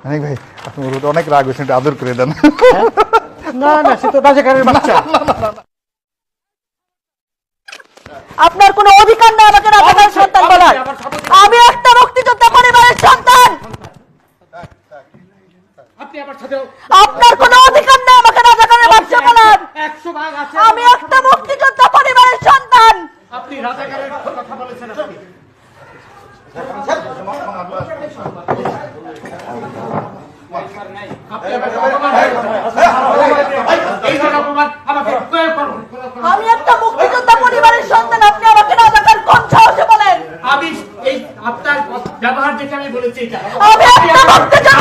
অনেক ভাই আপনি ওর অনেক রাগ হয়েছেন, একটু আদর করে দেন। না না, সে তো রাজাকারের বাচ্চা। আপনার কোনো অধিকার নেই আমাকে রাজাকারের সন্তান বলার। আমি একটা মুক্তিযোদ্ধা পরিবারের সন্তান। আপনি আমার সাথে আপনার কোনো অধিকার নেই আমাকে রাজাকারের বাচ্চা বলার। 100 ভাগ আছে। আমি একটা মুক্তিযোদ্ধা পরিবারের সন্তান। আপনি রাজাকারের কথা বলেছেন। আপনি আমি একটা মুক্তিযোদ্ধা পরিবারের সন্তান, আপনি আমাকে রাজাকার কোন সাহসে বলেন? আমি এই আপনার ব্যবহার দেখে আমি বলেছি এটা। আমি একটা মুক্তিযোদ্ধা